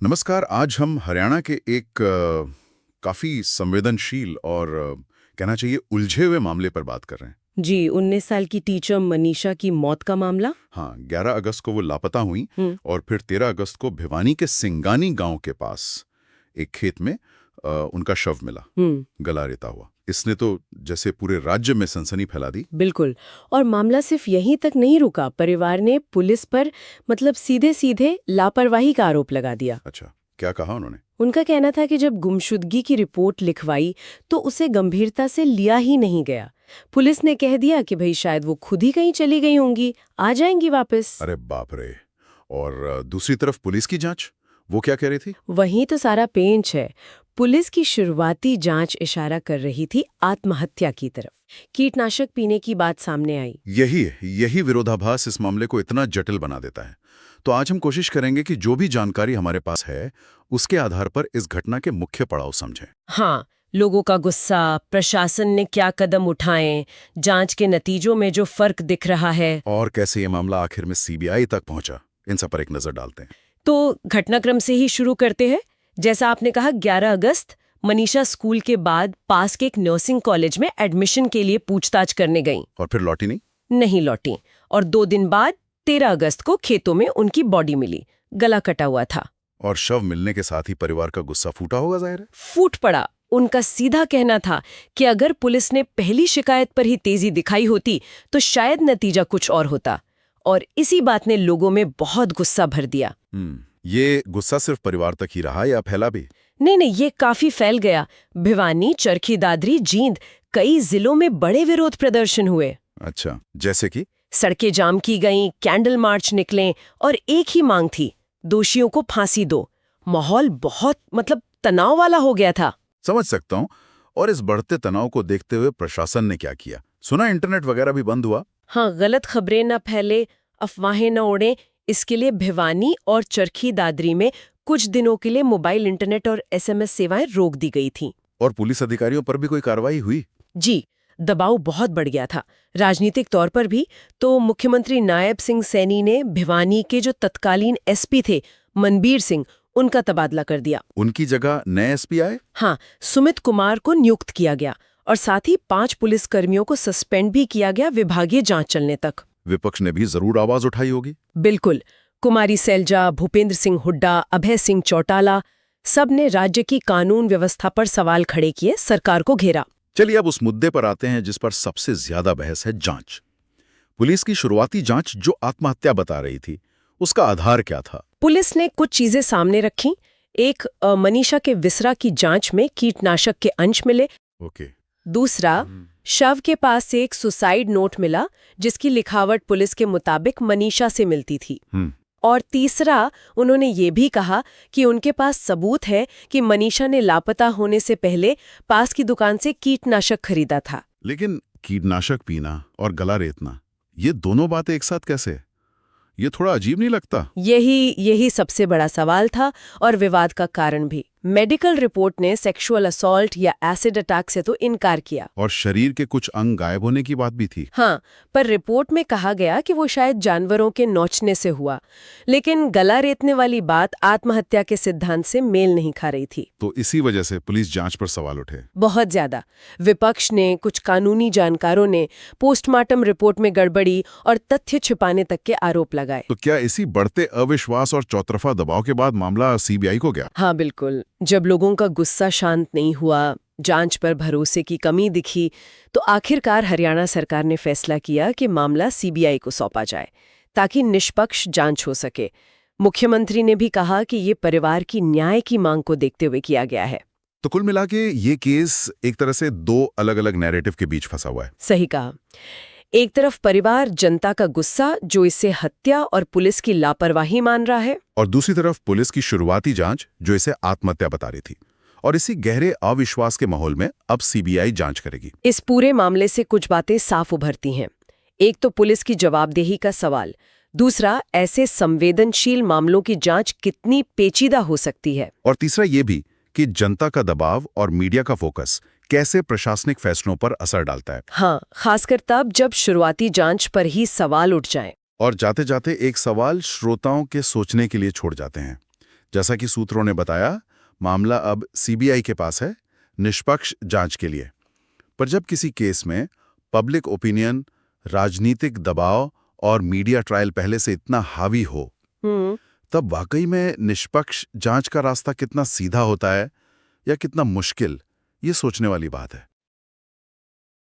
नमस्कार। आज हम हरियाणा के एक काफ़ी संवेदनशील और कहना चाहिए उलझे हुए मामले पर बात कर रहे हैं। जी 19 साल की टीचर मनीषा की मौत का मामला। हाँ, 11 अगस्त को वो लापता हुई हम्म। और फिर 13 अगस्त को भिवानी के सिंगानी गांव के पास एक खेत में उनका शव मिला, गला रेता हुआ। इसने तो जैसे पूरे राज्य में सनसनी फैला दी। बिल्कुल। और मामला सिर्फ यहीं तक नहीं रुका, परिवार ने पुलिस पर सीधे सीधे लापरवाही का आरोप लगा दिया। अच्छा, क्या कहा उन्होंने? उनका कहना था कि जब गुमशुदगी की रिपोर्ट लिखवाई तो उसे गंभीरता से लिया ही नहीं गया। पुलिस ने कह दिया कि भाई शायद वो खुद ही कहीं चली गई होंगी, आ जाएंगी वापस। अरे बाप रे। और दूसरी तरफ पुलिस की जांच, वो क्या कह रही थी? वहीं तो सारा पेंच है। पुलिस की शुरुआती जांच इशारा कर रही थी आत्महत्या की तरफ। कीटनाशक पीने की बात सामने आई। यही विरोधाभास इस मामले को इतना जटिल बना देता है। तो आज हम कोशिश करेंगे कि जो भी जानकारी हमारे पास है उसके आधार पर इस घटना के मुख्य पड़ाव समझें। हाँ, लोगों का गुस्सा, प्रशासन ने क्या कदम उठाए, जांच के नतीजों में जो फर्क दिख रहा है, और कैसे ये मामला आखिर में सीबीआई तक पहुंचा, इन सब पर एक नजर डालते हैं। तो घटनाक्रम से ही शुरू करते हैं। जैसा आपने कहा, 11 अगस्त मनीषा स्कूल के बाद पास के एक नर्सिंग कॉलेज में एडमिशन के लिए पूछताछ करने गईं। और फिर लौटी नहीं? नहीं लौटी। और 2 दिन बाद 13 अगस्त को खेतों में उनकी बॉडी मिली, गला कटा हुआ था। और शव मिलने के साथ ही परिवार का गुस्सा फूटा होगा, जाहिर है। फूट पड़ा। उनका सीधा कहना था कि अगर पुलिस ने पहली शिकायत पर ही तेजी दिखाई होती तो शायद नतीजा कुछ और होता। और इसी बात ने लोगों में बहुत गुस्सा भर दिया। ये गुस्सा सिर्फ परिवार तक ही रहा या फैला भी? नहीं, ये काफी फैल गया। भिवानी, चरखी दादरी, जींद, कई जिलों में बड़े विरोध प्रदर्शन हुए। अच्छा, जैसे कि? सड़कें जाम की गईं, कैंडल मार्च निकले और एक ही मांग थी, दोषियों को फांसी दो। माहौल बहुत तनाव वाला हो गया था। समझ सकता हूँ। और इस बढ़ते तनाव को देखते हुए प्रशासन ने क्या किया? सुना इंटरनेट वगैरह भी बंद हुआ। हाँ, गलत खबरें न फैले, अफवाहें न उड़े, इसके लिए भिवानी और चरखी दादरी में कुछ दिनों के लिए मोबाइल इंटरनेट और एसएमएस सेवाएं रोक दी गई थीं। और पुलिस अधिकारियों पर भी कोई कार्रवाई हुई? जी, दबाव बहुत बढ़ गया था, राजनीतिक तौर पर भी। तो मुख्यमंत्री नायब सिंह सैनी ने भिवानी के जो तत्कालीन एसपी थे, मनबीर सिंह, उनका तबादला कर दिया। उनकी जगह नए एसपी आए? हाँ, सुमित कुमार को नियुक्त किया गया और साथ ही 5 पुलिसकर्मियों को सस्पेंड भी किया गया विभागीय जांच चलने तक। विपक्ष ने भी जरूर आवाज उठाई होगी। बिल्कुल। कुमारी सैलजा, भूपेंद्र सिंह हुड्डा, अभय सिंह चौटाला, सब ने राज्य की कानून व्यवस्था पर सवाल खड़े किए, सरकार को घेरा। चलिए अब उस मुद्दे पर आते हैं जिस पर सबसे ज्यादा बहस है, जांच। पुलिस की शुरुआती जांच जो आत्महत्या बता रही थी, उसका आधार क्या था? पुलिस ने कुछ चीजें सामने रखी। एक, मनीषा के विसरा की जांच में कीटनाशक के अंश मिले। ओके। दूसरा, शव के पास से एक सुसाइड नोट मिला जिसकी लिखावट पुलिस के मुताबिक मनीषा से मिलती थी। और तीसरा, उन्होंने ये भी कहा कि उनके पास सबूत है कि मनीषा ने लापता होने से पहले पास की दुकान से कीटनाशक खरीदा था। लेकिन कीटनाशक पीना और गला रेतना, ये दोनों बातें एक साथ कैसे? ये थोड़ा अजीब नहीं लगता? यही सबसे बड़ा सवाल था और विवाद का कारण भी। मेडिकल रिपोर्ट ने सेक्सुअल असॉल्ट या एसिड अटैक से तो इनकार किया। और शरीर के कुछ अंग गायब होने की बात भी थी। हाँ, पर रिपोर्ट में कहा गया कि वो शायद जानवरों के नोचने से हुआ। लेकिन गला रेतने वाली बात आत्महत्या के सिद्धांत से मेल नहीं खा रही थी। तो इसी वजह से पुलिस जांच पर सवाल उठे। बहुत ज्यादा। विपक्ष ने, कुछ कानूनी जानकारों ने पोस्टमार्टम रिपोर्ट में गड़बड़ी और तथ्य छिपाने तक के आरोप लगाए। तो क्या इसी बढ़ते अविश्वास और चौतरफा दबाव के बाद मामला सीबीआई को गया? हाँ बिल्कुल। जब लोगों का गुस्सा शांत नहीं हुआ, जांच पर भरोसे की कमी दिखी, तो आखिरकार हरियाणा सरकार ने फैसला किया कि मामला सीबीआई को सौंपा जाए ताकि निष्पक्ष जांच हो सके। मुख्यमंत्री ने भी कहा कि ये परिवार की न्याय की मांग को देखते हुए किया गया है। तो कुल मिला के ये केस एक तरह से 2 अलग-अलग नैरेटिव के बीच फंसा हुआ है। सही कहा। एक तरफ परिवार, जनता का गुस्सा जो इसे हत्या और पुलिस की लापरवाही मान रहा है, और दूसरी तरफ पुलिस की शुरुआती जांच जो इसे आत्महत्या बता रही थी। और इसी गहरे अविश्वास के माहौल में अब सीबीआई जांच करेगी। इस पूरे मामले से कुछ बातें साफ उभरती हैं। एक तो पुलिस की जवाबदेही का सवाल, दूसरा ऐसे संवेदनशील मामलों की जांच कितनी पेचीदा हो सकती है, और तीसरा ये भी कि जनता का दबाव और मीडिया का फोकस कैसे प्रशासनिक फैसलों पर असर डालता है। हाँ, खासकर तब जब शुरुआती जांच पर ही सवाल उठ जाएं। और जाते जाते एक सवाल श्रोताओं के सोचने के लिए छोड़ जाते हैं। जैसा कि सूत्रों ने बताया, मामला अब सीबीआई के पास है निष्पक्ष जांच के लिए। पर जब किसी केस में पब्लिक ओपिनियन, राजनीतिक दबाव और मीडिया ट्रायल पहले से इतना हावी हो, तब वाकई में निष्पक्ष जांच का रास्ता कितना सीधा होता है या कितना मुश्किल, ये सोचने वाली बात है।